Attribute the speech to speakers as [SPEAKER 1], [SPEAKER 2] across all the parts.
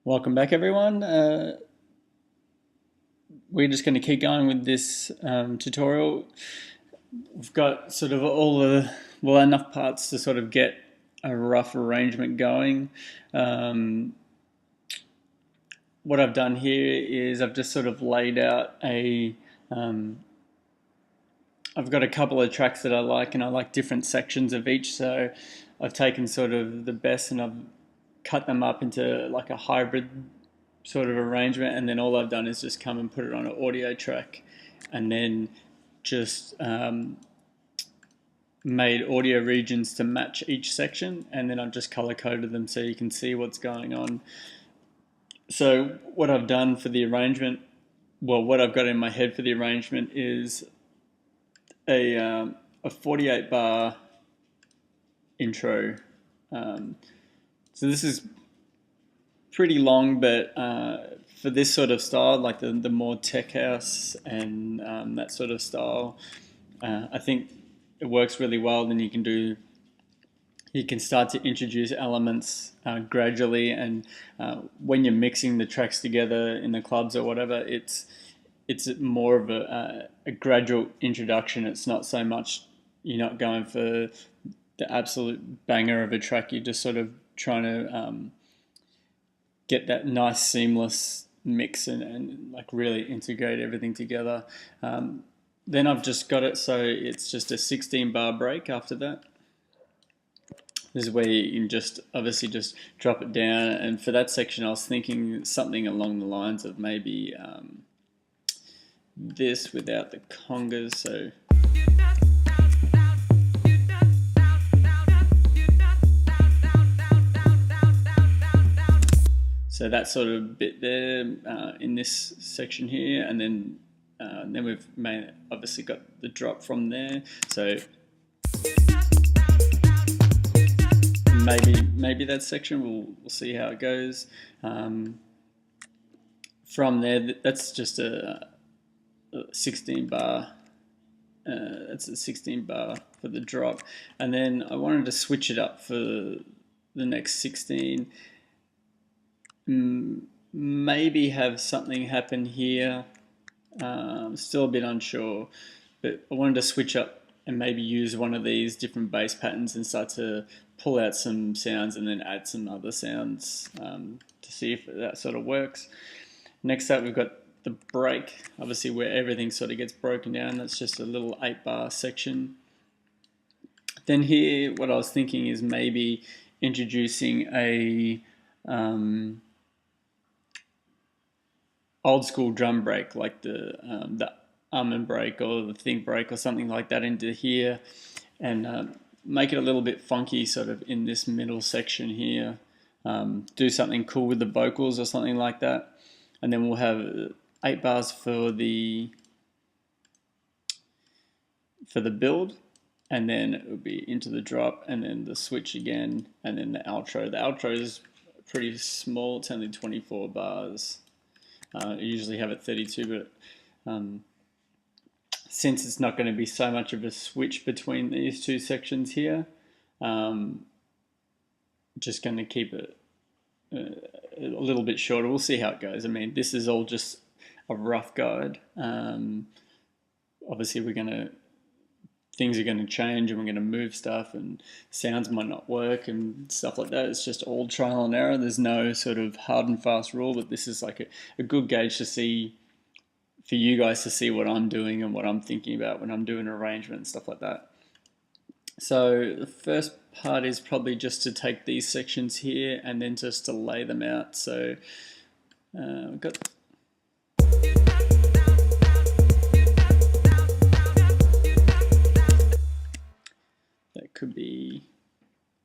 [SPEAKER 1] Welcome back, everyone. We're just going to keep going with this tutorial. We've got sort of enough parts to sort of get a rough arrangement going. What I've done here is I've just sort of laid out I've got a couple of tracks that I like, and I like different sections of each. So I've taken sort of the best and I've cut them up into like a hybrid sort of arrangement, and then all I've done is just come and put it on an audio track, and then just made audio regions to match each section, and then I've just color coded them so you can see what's going on. So what I've done for the arrangement, well, what I've got in my head for the arrangement is a 48 bar intro. So this is pretty long, but for this sort of style, like the more tech house and that sort of style, I think it works really well. Then you can start to introduce elements gradually, and when you're mixing the tracks together in the clubs or whatever, it's more of a gradual introduction. It's not so much, you're not going for the absolute banger of a track. You're just sort of trying to get that nice seamless mix and like really integrate everything together. Then I've just got it so it's just a 16 bar break after that. This is where you can just obviously just drop it down, and for that section I was thinking something along the lines of maybe this without the congas. So that sort of bit there in this section here, and then we've obviously got the drop from there. So maybe that section we'll see how it goes. From there, that's just a 16 bar. That's a 16 bar for the drop, and then I wanted to switch it up for the next 16. Maybe have something happen here. Still a bit unsure, but I wanted to switch up and maybe use one of these different bass patterns and start to pull out some sounds and then add some other sounds to see if that sort of works. Next up, we've got the break, obviously where everything sort of gets broken down. That's just a little 8 bar section. Then here, what I was thinking is maybe introducing a old school drum break, like the almond break or the think break or something like that into here, and make it a little bit funky sort of in this middle section here. Do something cool with the vocals or something like that, and then we'll have 8 bars for the build, and then it will be into the drop, and then the switch again, and then the outro. The outro is pretty small, it's only 24 bars. I usually have it 32, but since it's not going to be so much of a switch between these two sections here, just going to keep it a little bit shorter. We'll see how it goes. I mean, this is all just a rough guide. Obviously, things are going to change, and we're going to move stuff, and sounds might not work and stuff like that. It's just all trial and error. There's no sort of hard and fast rule, but this is like a good gauge to see, for you guys to see what I'm doing and what I'm thinking about when I'm doing arrangement and stuff like that. So the first part is probably just to take these sections here and then just to lay them out. So we've got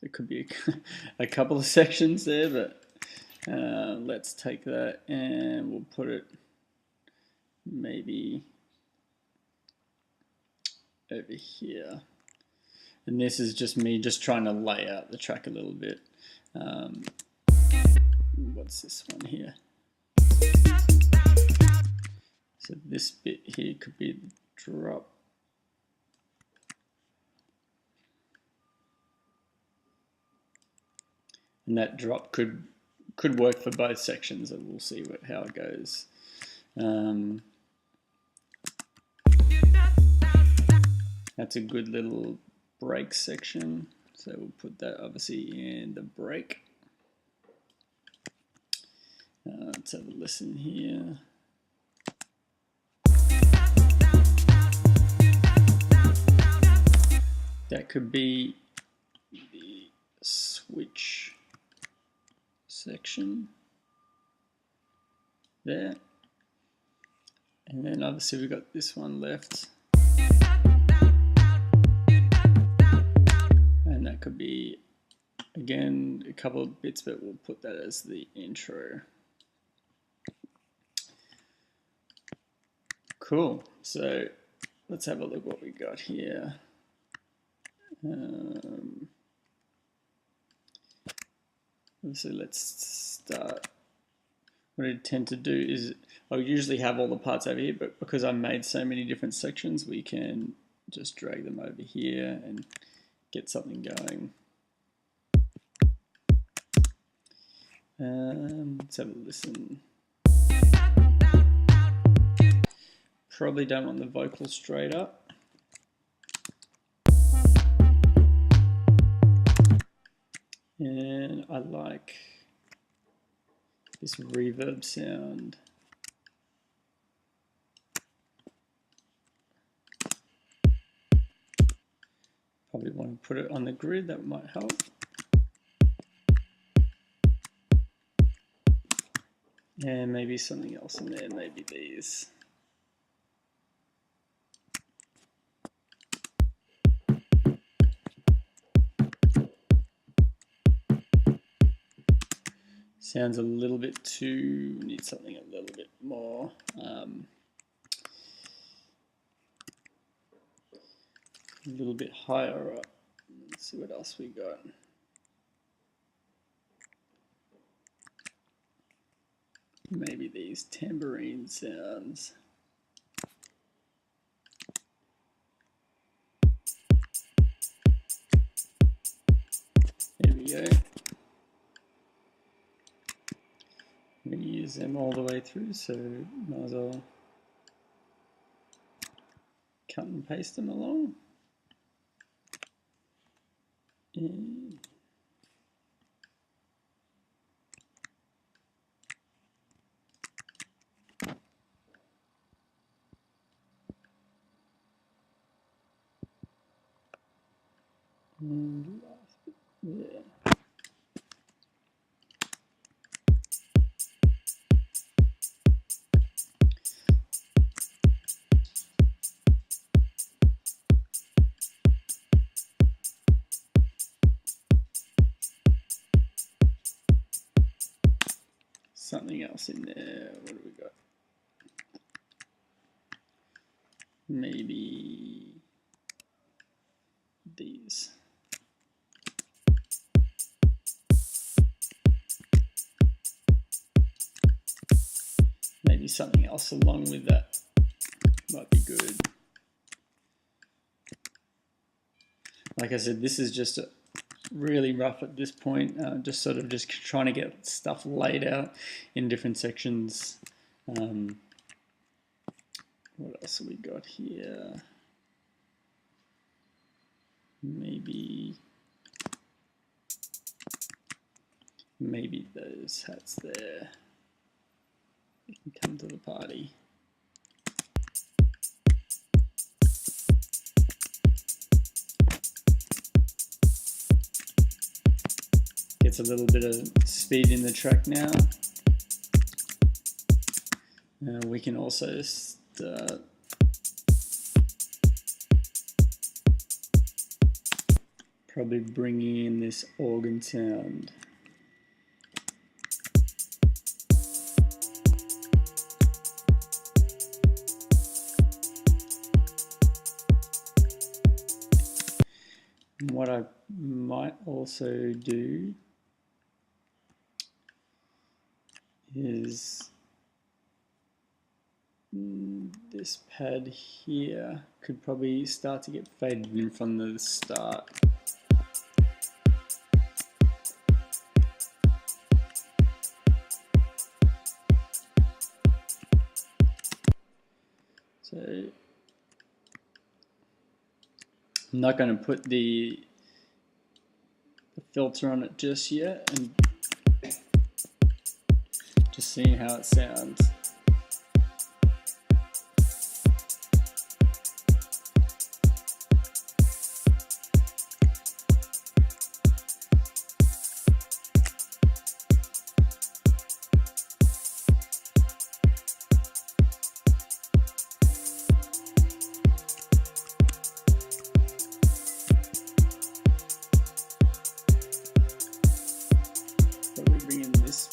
[SPEAKER 1] there could be a couple of sections there, but let's take that and we'll put it maybe over here. And this is just me just trying to lay out the track a little bit. What's this one here? So this bit here could be the drop. And that drop could could work for both sections, and we'll see how it goes. That's a good little break section, so we'll put that obviously in the break. Let's have a listen here. That could be the switch section there. And then obviously we've got this one left. And that could be, again, a couple of bits, but we'll put that as the intro. Cool. So let's have a look what we got here. So let's start. What I tend to do is I'll usually have all the parts over here, but because I made so many different sections, we can just drag them over here and get something going. Let's have a listen. Probably don't want the vocal straight up. And I like this reverb sound. Probably want to put it on the grid, that might help. And maybe something else in there, maybe these. Sounds a little bit too, need something a little bit more. A little bit higher up. Let's see what else we got. Maybe these tambourine sounds. There we go. I'm going to use them all the way through, so might as well cut and paste them along. And last bit there. Something else in there. What do we got? Maybe these. Maybe something else along with that might be good. Like I said, this is just really rough at this point, just sort of just trying to get stuff laid out in different sections. What else have we got here? Maybe those hats there. You can come to the party. Gets a little bit of speed in the track now. We can also start probably bringing in this organ sound. And what I might also do is this pad here could probably start to get faded in from the start. I'm not going to put the filter on it just yet, and just seeing how it sounds. Probably bring in this.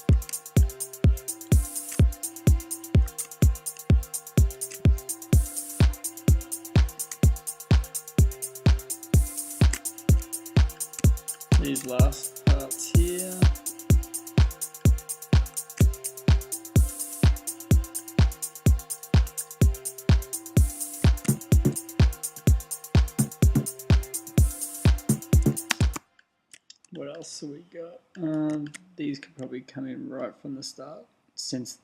[SPEAKER 1] These last parts here. What else have we got? These could probably come in right from the start, since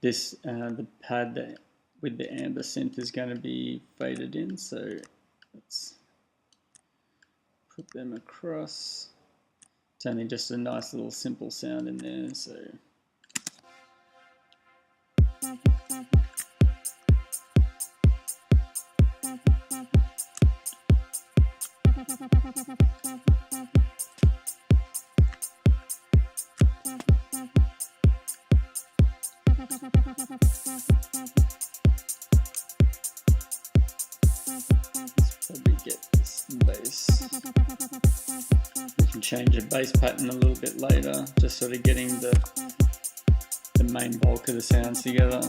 [SPEAKER 1] this the pad that with the amber synth is going to be faded in. So let's put them across. It's only just a nice little simple sound in there. So. Probably get this bass. We can change the bass pattern a little bit later, just sort of getting the main bulk of the sounds together.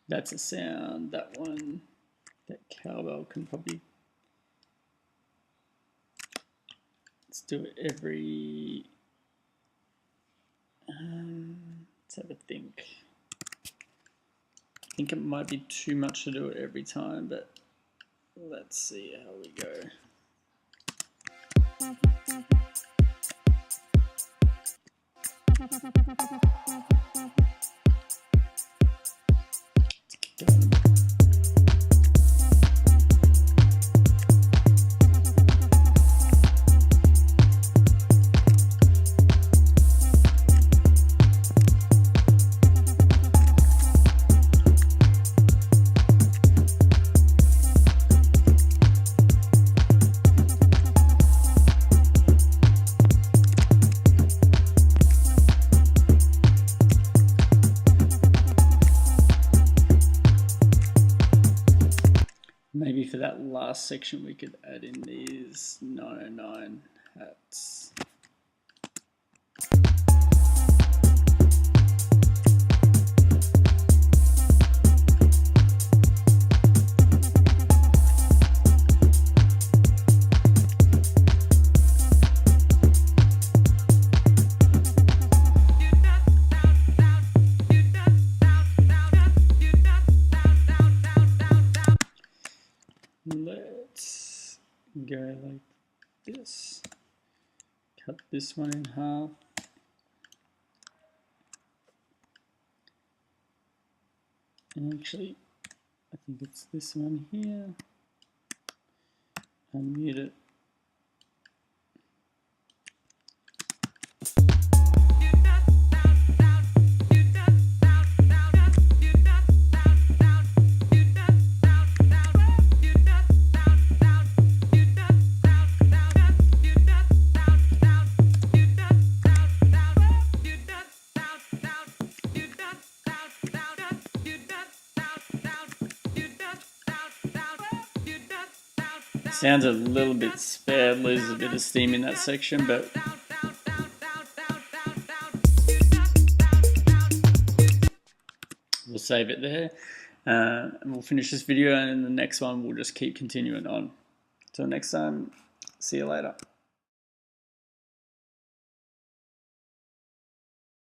[SPEAKER 1] That's a sound, that one, that cowbell can probably, let's do it every, let's have a think. I think it might be too much to do it every time, but let's see how we go. Maybe for that last section we could add in these 909 hats. Let's go like this. Cut this one in half. And actually, I think it's this one here. Unmute it. Sounds a little bit spared, loses a bit of steam in that section, but save it there. And we'll finish this video, and in the next one we'll just keep continuing on. Till next time, see you later.